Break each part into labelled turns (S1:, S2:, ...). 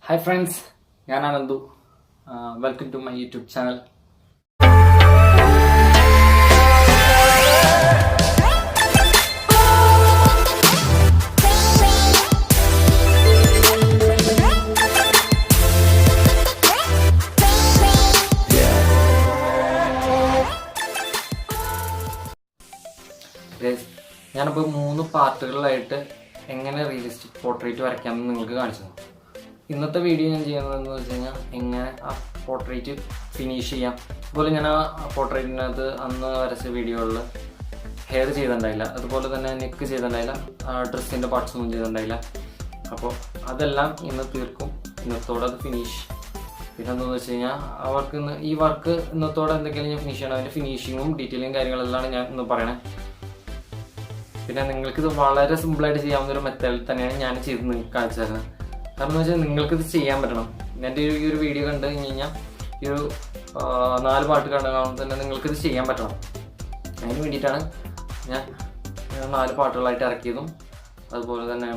S1: Hi friends, ഞാൻ Anandu. Welcome to my YouTube channel. ഞാനിപ്പോൾ 3 പാർട്ടുകളിലായിട്ട് എങ്ങനെ റിയലിസ്റ്റിക് പോർട്രേറ്റ് വരയ്ക്കാമെന്ന് നിങ്ങൾക്ക് കാണിച്ചു തന്നു. ഇന്നത്തെ വീഡിയോ ഞാൻ ചെയ്യുന്നതെന്ന് വെച്ച് കഴിഞ്ഞാൽ എങ്ങനെ ആ പോർട്രേറ്റ് ഫിനിഷ് ചെയ്യാം. അതുപോലെ ഞാൻ ആ പോർട്രേറ്റിനകത്ത് അന്ന് വരച്ച വീഡിയോകളിൽ ഹെയർ ചെയ്തിട്ടുണ്ടായില്ല, അതുപോലെ തന്നെ നെക്ക് ചെയ്തിട്ടുണ്ടായില്ല, ഡ്രസ്സിൻ്റെ പാർട്സ് ഒന്നും ചെയ്തിട്ടുണ്ടായില്ല. അപ്പോൾ അതെല്ലാം ഇന്ന് തീർക്കും. ഇന്നത്തോടെ അത് ഫിനിഷ്. പിന്നെ എന്താണെന്ന് വെച്ച് കഴിഞ്ഞാൽ അവർക്ക് ഈ വർക്ക് ഇന്നത്തോടെ എന്തൊക്കെയാണ് ഞാൻ ഫിനിഷ് ചെയ്യണം, അതിൻ്റെ ഫിനിഷിങ്ങും ഡീറ്റെയിലും കാര്യങ്ങളെല്ലാം ഞാൻ ഇന്ന് പറയണേ. പിന്നെ നിങ്ങൾക്കിത് വളരെ സിമ്പിളായിട്ട് ചെയ്യാവുന്ന ഒരു മെത്തേഡിൽ തന്നെയാണ് ഞാൻ ചെയ്ത് നിങ്ങൾക്ക് കാണിച്ചു തരുന്നത്. കാരണം എന്ന് വെച്ചാൽ നിങ്ങൾക്കിത് ചെയ്യാൻ പറ്റണം. എൻ്റെ ഈ ഒരു വീഡിയോ കണ്ടു കഴിഞ്ഞ് കഴിഞ്ഞാൽ ഈ ഒരു 4 പാട്ട് കണ്ടാൽ തന്നെ നിങ്ങൾക്കിത് ചെയ്യാൻ പറ്റണം. അതിന് വേണ്ടിയിട്ടാണ് ഞാൻ 4 പാട്ടുകളായിട്ട് ഇറക്കിയതും അതുപോലെ തന്നെ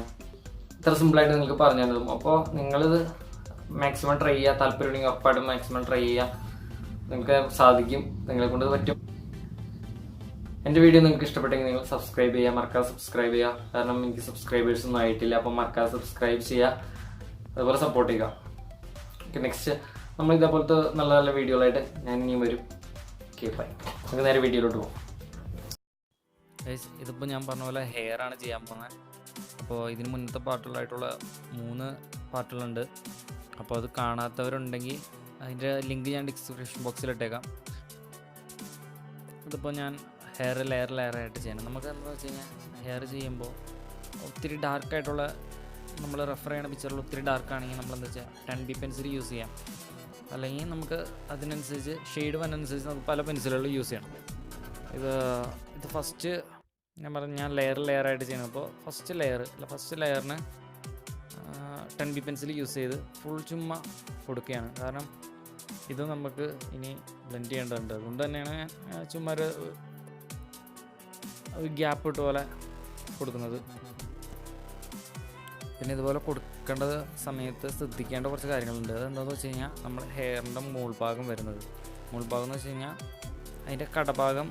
S1: ഇത്ര സിമ്പിളായിട്ട് നിങ്ങൾക്ക് പറഞ്ഞു തന്നതും. അപ്പോൾ നിങ്ങളിത് മാക്സിമം ട്രൈ ചെയ്യുക. താല്പര്യമുണ്ടെങ്കിൽ ഉറപ്പായിട്ടും മാക്സിമം ട്രൈ ചെയ്യുക. നിങ്ങൾക്ക് സാധിക്കും, നിങ്ങളെ കൊണ്ട് പറ്റും. എൻ്റെ വീഡിയോ നിങ്ങൾക്ക് ഇഷ്ടപ്പെട്ടെങ്കിൽ നിങ്ങൾ സബ്സ്ക്രൈബ് ചെയ്യുക, മറക്കാതെ സബ്സ്ക്രൈബ് ചെയ്യുക. കാരണം എനിക്ക് സബ്സ്ക്രൈബേഴ്സ് ഒന്നും ആയിട്ടില്ല. അപ്പോൾ മറക്കാതെ സബ്സ്ക്രൈബ് ചെയ്യുക, അതുപോലെ സപ്പോർട്ട് ചെയ്യുക. ഓക്കെ, നെക്സ്റ്റ് നമ്മൾ ഇതേപോലത്തെ നല്ല നല്ല വീഡിയോകളായിട്ട് ഞാൻ ഇനിയും വരും. Okay, bye. നമുക്ക് നേരെ വീഡിയോയിലോട്ട് പോകും.
S2: ഇതിപ്പോൾ ഞാൻ പറഞ്ഞ പോലെ ഹെയർ ആണ് ചെയ്യാൻ പോകുന്നത്. അപ്പോൾ ഇതിന് മുന്നത്തെ പാർട്ടുകളായിട്ടുള്ള 3 പാർട്ടുകളുണ്ട്. അപ്പോൾ അത് കാണാത്തവരുണ്ടെങ്കിൽ അതിൻ്റെ ലിങ്ക് ഞാൻ ഡിസ്ക്രിപ്ഷൻ ബോക്സിൽ ഇട്ടേക്കാം. ഇതിപ്പോൾ ഞാൻ ഹെയർ ലെയറായിട്ട് ചെയ്യണം. നമുക്ക് എന്താണെന്ന് വെച്ച് കഴിഞ്ഞാൽ ഹെയർ ചെയ്യുമ്പോൾ ഒത്തിരി ഡാർക്കായിട്ടുള്ള നമ്മൾ റെഫർ ചെയ്യണ പിക്ചറിൽ ഒത്തിരി ഡാർക്കാണെങ്കിൽ നമ്മളെന്താ വെച്ചാൽ 10B പെൻസിൽ യൂസ് ചെയ്യാം. അല്ലെങ്കിൽ നമുക്ക് അതിനനുസരിച്ച് ഷെയ്ഡ് വന്നനുസരിച്ച് നമുക്ക് പല പെൻസിലുകൾ യൂസ് ചെയ്യണം. ഇത് ഫസ്റ്റ് ഞാൻ ലെയറായിട്ട് ചെയ്യണം. അപ്പോൾ ഫസ്റ്റ് ലെയറിന് 10B പെൻസിൽ യൂസ് ചെയ്ത് ഫുൾ ചുമ്മാ കൊടുക്കുകയാണ്. കാരണം ഇത് നമുക്ക് ഇനി ബ്ലെൻഡ് ചെയ്യേണ്ടതുണ്ട്. അതുകൊണ്ട് തന്നെയാണ് ഞാൻ ചുമ്മാ ഒരു ഗ്യാപ്പ് ഇട്ട് പോലെ കൊടുക്കുന്നത്. പിന്നെ ഇതുപോലെ കൊടുക്കേണ്ട സമയത്ത് ശ്രദ്ധിക്കേണ്ട കുറച്ച് കാര്യങ്ങളുണ്ട്. അതെന്താണെന്ന് വെച്ച് കഴിഞ്ഞാൽ നമ്മൾ ഹെയറിൻ്റെ മുകൾഭാഗം വരുന്നത്, മുകൾഭാഗം എന്ന് വെച്ച് കഴിഞ്ഞാൽ അതിൻ്റെ കടഭാഗം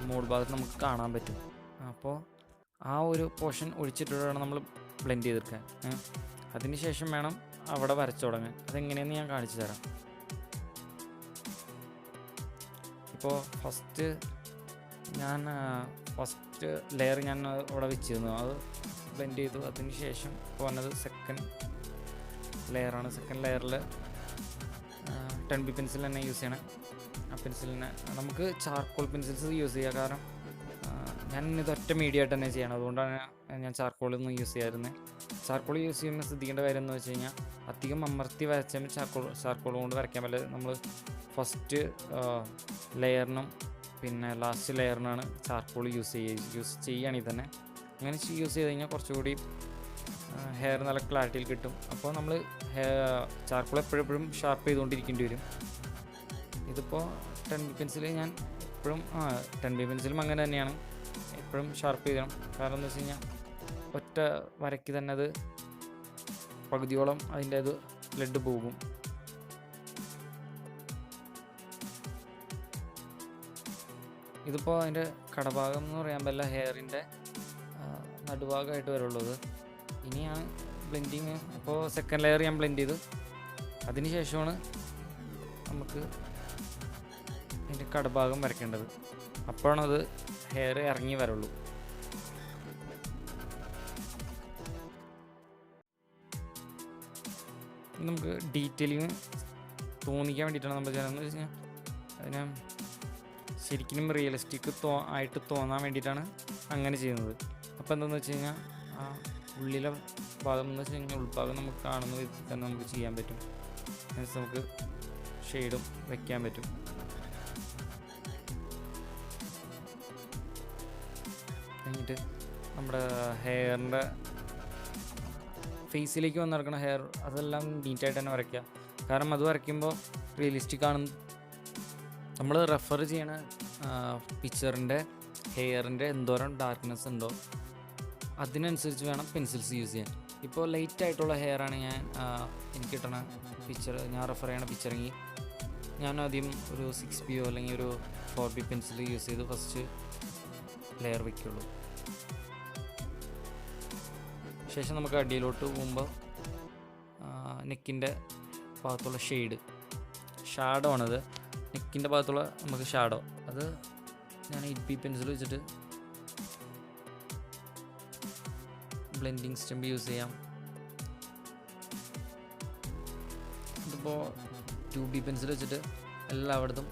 S2: മുകൾഭാഗത്ത് നമുക്ക് കാണാൻ പറ്റും. അപ്പോൾ ആ ഒരു പോർഷൻ ഒഴിച്ചിട്ട് വേണം നമ്മൾ ബ്ലെൻഡ് ചെയ്തെടുക്കാൻ. അതിന് ശേഷം വേണം അവിടെ വരച്ചു തുടങ്ങാൻ. അതെങ്ങനെയെന്ന് ഞാൻ കാണിച്ചു തരാം. ഇപ്പോൾ ഫസ്റ്റ് ലെയർ ഞാൻ അവിടെ വെച്ചിരുന്നു, അത് ബ്ലെൻഡ് ചെയ്തു. അതിന് ശേഷം വന്നത് സെക്കൻഡ് ലെയറാണ്. സെക്കൻഡ് ലെയറിൽ 10B പെൻസിൽ തന്നെ യൂസ് ചെയ്യണം. ആ പെൻസിലിനെ നമുക്ക് ചാർക്കോൾ പെൻസിൽസ് യൂസ് ചെയ്യുക. കാരണം ഞാൻ ഇതൊറ്റ മീഡിയ ആയിട്ട് തന്നെ ചെയ്യണം. അതുകൊണ്ടാണ് ഞാൻ ചാർക്കോളൊന്നും യൂസ് ചെയ്യാറുള്ളത്. ചാർക്കോൾ യൂസ് ചെയ്യുമ്പോൾ ശ്രദ്ധിക്കേണ്ട കാര്യം എന്ന് വെച്ച് കഴിഞ്ഞാൽ അധികം അമർത്തി വരച്ചാൽ ചാർക്കോൾ കൊണ്ട് വരയ്ക്കാൻ പറ്റില്ല. നമ്മൾ ഫസ്റ്റ് ലെയറിനും പിന്നെ ലാസ്റ്റ് ലെയറിനാണ് ചാർക്കോൾ യൂസ് ചെയ്യുകയാണെങ്കിൽ തന്നെ. അങ്ങനെ യൂസ് ചെയ്ത് കഴിഞ്ഞാൽ കുറച്ചുകൂടി ഹെയർ നല്ല ക്ലാരിറ്റിയിൽ കിട്ടും. അപ്പോൾ നമ്മൾ ചാർക്കോൾ എപ്പോഴും ഷാർപ്പ് ചെയ്തുകൊണ്ടിരിക്കേണ്ടി വരും. ഇതിപ്പോൾ 10B പെൻസിൽ ഞാൻ എപ്പോഴും 10B പെൻസിലും അങ്ങനെ തന്നെയാണ്, എപ്പോഴും ഷാർപ്പ് ചെയ്യണം. കാരണം എന്താ വെച്ച് കഴിഞ്ഞാൽ ഒറ്റ വരയ്ക്ക് തന്നെ അത് പകുതിയോളം അതിൻ്റെ ബ്ലഡ് പോകും. ഇതിപ്പോൾ അതിൻ്റെ കടഭാഗം എന്ന് പറയാൻ പറ്റില്ല, ഹെയറിൻ്റെ നടുഭാഗമായിട്ട് വരുള്ളത്. ഇനിയാണ് ബ്ലെൻഡിങ്. അപ്പോൾ സെക്കൻഡ് ലെയർ ഞാൻ ബ്ലെൻഡ് ചെയ്തു. അതിന് ശേഷമാണ് നമുക്ക് അതിൻ്റെ കടഭാഗം വരയ്ക്കേണ്ടത്. അപ്പോഴാണ് അത് ഹെയർ ഇറങ്ങി വരുള്ളൂ. നമുക്ക് ഡീറ്റെയിലിങ് തോന്നിക്കാൻ വേണ്ടിയിട്ടാണ് നമ്മൾ ചെയ്യുന്നത്. വെച്ച് കഴിഞ്ഞാൽ അതിനെ ശരിക്കും റിയലിസ്റ്റിക് ആയിട്ട് തോന്നാൻ വേണ്ടിയിട്ടാണ് അങ്ങനെ ചെയ്യുന്നത്. അപ്പോൾ എന്താണെന്ന് വെച്ച് കഴിഞ്ഞാൽ ആ ഉള്ളിലെ ഭാഗം എന്ന് വെച്ച് കഴിഞ്ഞാൽ ഉൾഭാഗം നമുക്ക് കാണുന്ന വിധത്തിൽ തന്നെ നമുക്ക് ചെയ്യാൻ പറ്റും. നമുക്ക് ഷെയ്ഡും വയ്ക്കാൻ പറ്റും. കഴിഞ്ഞിട്ട് നമ്മുടെ ഹെയറിൻ്റെ ഫേസിലേക്ക് വന്ന് നടക്കുന്ന ഹെയർ അതെല്ലാം നീറ്റായിട്ട് തന്നെ വരയ്ക്കുക. കാരണം അത് വരയ്ക്കുമ്പോൾ റിയലിസ്റ്റിക് ആണ്. നമ്മൾ റെഫർ ചെയ്യണ പിക്ചറിൻ്റെ ഹെയറിൻ്റെ എന്തോരം ഡാർക്ക്നെസ് ഉണ്ടോ അതിനനുസരിച്ച് വേണം പെൻസിൽസ് യൂസ് ചെയ്യാൻ. ഇപ്പോൾ ലൈറ്റ് ആയിട്ടുള്ള ഹെയറാണ് എനിക്ക് കിട്ടണ പിക്ചർ, ഞാൻ റെഫർ ചെയ്യണ പിക്ചറെങ്കിൽ ഞാൻ ആദ്യം ഒരു 6B അല്ലെങ്കിൽ ഒരു 4B പെൻസിൽ യൂസ് ചെയ്ത് ഫസ്റ്റ് ലെയർ വയ്ക്കുള്ളൂ. ശേഷം നമുക്ക് അടിയിലോട്ട് പോകുമ്പോൾ നെക്കിൻ്റെ ഭാഗത്തുള്ള ഷാഡോ ആണത്. നെക്കിൻ്റെ ഭാഗത്തുള്ള നമുക്ക് ഷാഡോ അത് ഞാൻ 8B പെൻസിൽ വെച്ചിട്ട് ബ്ലെൻഡിങ് സ്റ്റെമ്പ് യൂസ് ചെയ്യാം. ഇതിപ്പോൾ 2B പെൻസിൽ വെച്ചിട്ട് എല്ലായിടത്തും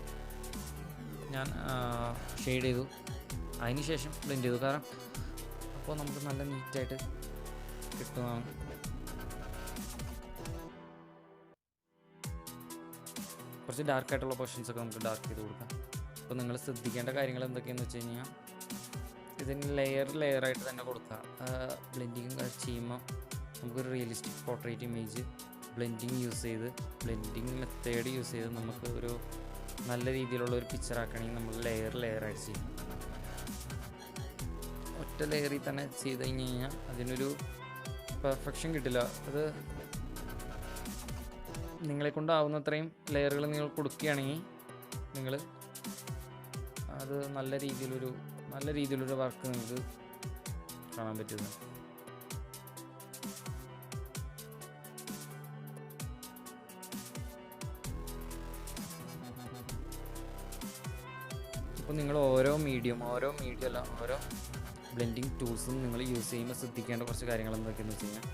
S2: ഞാൻ ഷെയ്ഡ് ചെയ്തു. അതിന് ശേഷം ബ്ലെൻഡ് ചെയ്തു. കാരണം അപ്പോൾ നമുക്ക് നല്ല നീറ്റായിട്ട് കിട്ടുന്നതാണ്. കുറച്ച് ഡാർക്കായിട്ടുള്ള പോർഷൻസൊക്കെ നമുക്ക് ഡാർക്ക് ചെയ്ത് കൊടുക്കാം. അപ്പോൾ നിങ്ങൾ ശ്രദ്ധിക്കേണ്ട കാര്യങ്ങൾ എന്തൊക്കെയാണെന്ന് വെച്ച് കഴിഞ്ഞാൽ ഇതിന് ലെയറായിട്ട് തന്നെ കൊടുക്കുക. ബ്ലെൻഡിങ് ചെയ്യുമ്പോൾ നമുക്കൊരു realistic portrait image blending use ചെയ്ത്, ബ്ലെൻഡിങ് മെത്തേഡ് യൂസ് ചെയ്ത് നമുക്ക് ഒരു നല്ല രീതിയിലുള്ള ഒരു പിക്ചർ ആക്കണമെങ്കിൽ നമ്മൾ ലെയറായിട്ട് ചെയ്യും. ഒറ്റ ലെയറിൽ തന്നെ ചെയ്ത് കഴിഞ്ഞ് കഴിഞ്ഞാൽ അതിനൊരു പെർഫെക്ഷൻ കിട്ടില്ല. അത് നിങ്ങളെ കൊണ്ടാവുന്നത്രയും ലെയറുകൾ നിങ്ങൾ കൊടുക്കുകയാണെങ്കിൽ നിങ്ങൾ അത് നല്ല രീതിയിലൊരു വർക്ക് നിങ്ങൾക്ക് കാണാൻ പറ്റുന്നത്. അപ്പോൾ നിങ്ങൾ ഓരോ ബ്ലെൻഡിങ് ടൂൾസും നിങ്ങൾ യൂസ് ചെയ്യുമ്പോൾ ശ്രദ്ധിക്കേണ്ട കുറച്ച് കാര്യങ്ങൾ എന്തൊക്കെയാണെന്ന് വെച്ച് കഴിഞ്ഞാൽ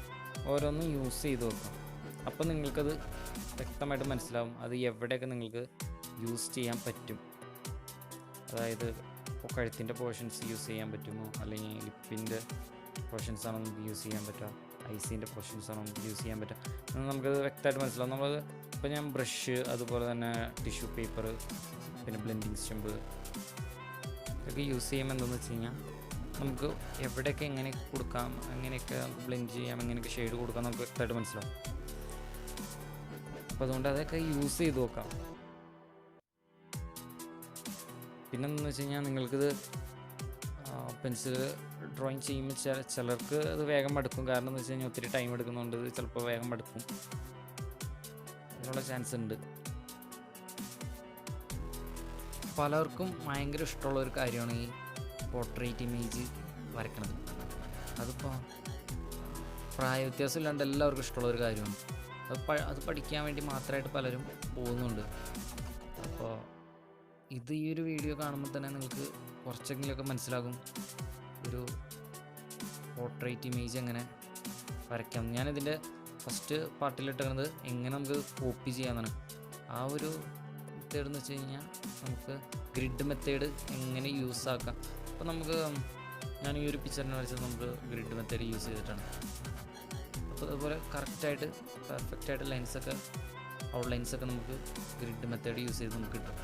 S2: ഓരോന്നും യൂസ് ചെയ്ത് നോക്കാം. അപ്പോൾ നിങ്ങൾക്കത് വ്യക്തമായിട്ട് മനസ്സിലാവും അത് എവിടെയൊക്കെ നിങ്ങൾക്ക് യൂസ് ചെയ്യാൻ പറ്റും. അതായത് ഇപ്പോൾ കഴുത്തിൻ്റെ പോർഷൻസ് യൂസ് ചെയ്യാൻ പറ്റുമോ, അല്ലെങ്കിൽ ലിപ്പിൻ്റെ പോർഷൻസാണോ നമുക്ക് യൂസ് ചെയ്യാൻ പറ്റുക, ഐസിൻ്റെ പോർഷൻസാണോ നമുക്ക് യൂസ് ചെയ്യാൻ പറ്റുക എന്ന് നമുക്കത് വ്യക്തമായിട്ട് മനസ്സിലാവും. നമ്മളത് ഇപ്പോൾ ഞാൻ ബ്രഷ്, അതുപോലെ തന്നെ ടിഷ്യൂ പേപ്പർ, പിന്നെ ബ്ലെൻഡിങ് സ്റ്റെമ്പ് ഇതൊക്കെ യൂസ് ചെയ്യുമ്പോൾ എന്താണെന്ന് വെച്ച് കഴിഞ്ഞാൽ നമുക്ക് എവിടെയൊക്കെ എങ്ങനെ കൊടുക്കാം, എങ്ങനെയൊക്കെ ബ്ലെൻഡ് ചെയ്യാം, എങ്ങനെയൊക്കെ ഷെയ്ഡ് കൊടുക്കാം നമുക്ക് വ്യക്തമായിട്ട് മനസ്സിലാവും. അപ്പോൾ അതുകൊണ്ട് അതൊക്കെ യൂസ് ചെയ്ത് നോക്കാം. പിന്നെ എന്താണെന്ന് വെച്ച് കഴിഞ്ഞാൽ നിങ്ങൾക്കിത് പെൻസിൽ ഡ്രോയിങ് ചെയ്യുമ്പോൾ ചിലർക്ക് അത് വേഗം മടുക്കും. കാരണം എന്ന് വെച്ച് കഴിഞ്ഞാൽ ഒത്തിരി ടൈം എടുക്കുന്നുണ്ട്, ചിലപ്പോൾ വേഗം മടുക്കും, അതിനുള്ള ചാൻസ് ഉണ്ട്. പലർക്കും ഭയങ്കര ഇഷ്ടമുള്ളൊരു കാര്യമാണ് ഈ പോർട്രേറ്റ് ഇമേജ് വരയ്ക്കണത്. അതിപ്പോൾ പ്രായ വ്യത്യാസം ഇല്ലാണ്ട് എല്ലാവർക്കും ഇഷ്ടമുള്ളൊരു കാര്യമാണ്. അത് പഠിക്കാൻ വേണ്ടി മാത്രമായിട്ട് പലരും പോകുന്നുണ്ട്. അപ്പോൾ ഈ ഒരു വീഡിയോ കാണുമ്പോൾ തന്നെ നിങ്ങൾക്ക് കുറച്ചെങ്കിലുമൊക്കെ മനസ്സിലാകും ഒരു പോർട്രേറ്റ് ഇമേജ് എങ്ങനെ വരയ്ക്കാം. ഞാനിതിൻ്റെ ഫസ്റ്റ് പാർട്ടിലിട്ടിരുന്നത് എങ്ങനെ നമുക്ക് കോപ്പി ചെയ്യാമെന്നാണ്. ആ ഒരു മെത്തേഡ് എന്ന് വെച്ച് കഴിഞ്ഞാൽ നമുക്ക് ഗ്രിഡ് മെത്തേഡ് എങ്ങനെ യൂസ് ആക്കാം. അപ്പോൾ ഞാൻ ഈ ഒരു പിക്ചറിനെ വരച്ചത് നമുക്ക് ഗ്രിഡ് മെത്തേഡ് യൂസ് ചെയ്തിട്ടാണ്. അപ്പോൾ അതുപോലെ കറക്റ്റായിട്ട് പെർഫെക്റ്റായിട്ട് ഔട്ട്ലൈൻസൊക്കെ നമുക്ക് ഗ്രിഡ് മെത്തേഡ് യൂസ് ചെയ്ത് നമുക്ക് കിട്ടും.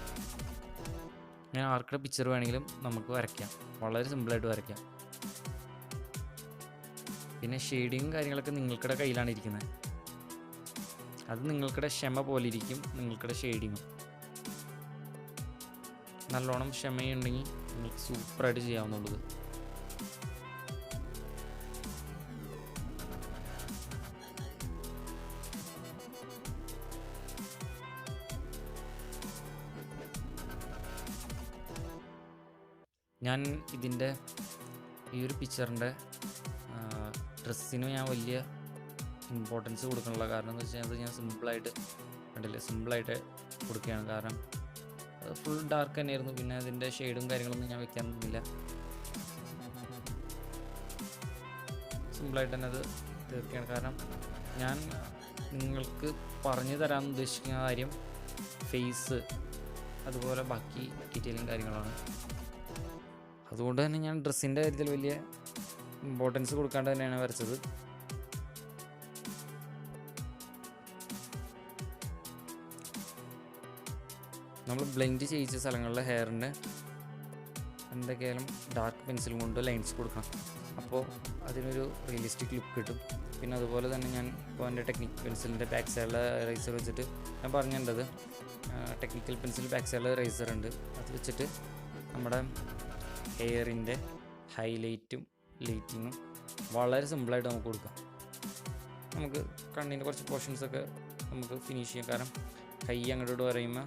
S2: ഞാൻ ആർക്കുടെ പിക്ചർ വേണമെങ്കിലും നമുക്ക് വരയ്ക്കാം, വളരെ സിമ്പിളായിട്ട് വരയ്ക്കാം. പിന്നെ ഷെയ്ഡിങ്ങും കാര്യങ്ങളൊക്കെ നിങ്ങൾക്കിടെ കയ്യിലാണ് ഇരിക്കുന്നത്. അത് നിങ്ങൾക്കിടെ ക്ഷമ പോലെ ഇരിക്കും നിങ്ങൾക്കിടെ ഷെയ്ഡിങ്ങും. നല്ലോണം ക്ഷമയുണ്ടെങ്കിൽ നിങ്ങൾക്ക് സൂപ്പറായിട്ട് ചെയ്യാവുന്നുള്ളത്. ഞാൻ ഇതിൻ്റെ ഈ ഒരു പിക്ചറിൻ്റെ ഡ്രസ്സിന് ഞാൻ വലിയ ഇമ്പോർട്ടൻസ് കൊടുക്കണില്ല. കാരണം എന്ന് വെച്ചാൽ അത് ഞാൻ സിമ്പിളായിട്ട് കൊടുക്കുകയാണ്. കാരണം അത് ഫുൾ ഡാർക്ക് തന്നെയായിരുന്നു. പിന്നെ അതിൻ്റെ ഷെയ്ഡും കാര്യങ്ങളൊന്നും ഞാൻ വെക്കാൻ നിന്നില്ല. സിമ്പിളായിട്ട് തന്നെ അത് തീർക്കുകയാണ്. കാരണം ഞാൻ നിങ്ങൾക്ക് പറഞ്ഞു തരാൻ ഉദ്ദേശിക്കുന്ന കാര്യം ഫേസ്, അതുപോലെ ബാക്കി ഡീറ്റെയിലിങ് കാര്യങ്ങളാണ്. അതുകൊണ്ട് തന്നെ ഞാൻ ഡ്രസ്സിൻ്റെ കാര്യത്തിൽ വലിയ ഇമ്പോർട്ടൻസ് കൊടുക്കാണ്ട് തന്നെയാണ് വരച്ചത്. നമ്മൾ ബ്ലെൻഡ് ചെയ്യിച്ച സ്ഥലങ്ങളിലെ ഹെയറിന് എന്തൊക്കെയായാലും ഡാർക്ക് പെൻസിൽ കൊണ്ട് ലൈൻസ് കൊടുക്കണം. അപ്പോൾ അതിനൊരു റിയലിസ്റ്റിക് ലുക്ക് കിട്ടും. പിന്നെ അതുപോലെ തന്നെ ഞാൻ ഇപ്പോൾ എൻ്റെ ടെക്നിക്കൽ പെൻസിലിൻ്റെ ബാക്ക് സൈഡിലെ റൈസർ വെച്ചിട്ട് ഞാൻ പറഞ്ഞിട്ടുണ്ടത് ടെക്നിക്കൽ പെൻസിൽ ബാക്ക് സൈഡിൽ റൈസർ ഉണ്ട്. അത് വെച്ചിട്ട് നമ്മുടെ ഹെയറിൻ്റെ ഹൈലൈറ്റും ലൈറ്റിങ്ങും വളരെ സിമ്പിളായിട്ട് നമുക്ക് കൊടുക്കാം. നമുക്ക് കണ്ണിൻ്റെ കുറച്ച് പോർഷൻസൊക്കെ നമുക്ക് ഫിനിഷ് ചെയ്യാം. കാരണം കൈ അങ്ങോട്ട് പറയുമ്പോൾ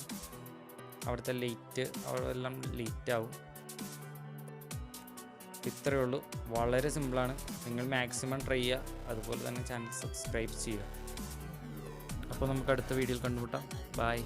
S2: അവിടുത്തെ ലൈറ്റ് അവിടെ എല്ലാം ലേറ്റാവും. ഇത്രയേ ഉള്ളൂ, വളരെ സിമ്പിളാണ്. നിങ്ങൾ മാക്സിമം ട്രൈ ചെയ്യുക. അതുപോലെ തന്നെ ചാനൽ സബ്സ്ക്രൈബ് ചെയ്യുക. അപ്പോൾ നമുക്ക് അടുത്ത വീഡിയോയിൽ കണ്ടുമുട്ടാം. ബൈ.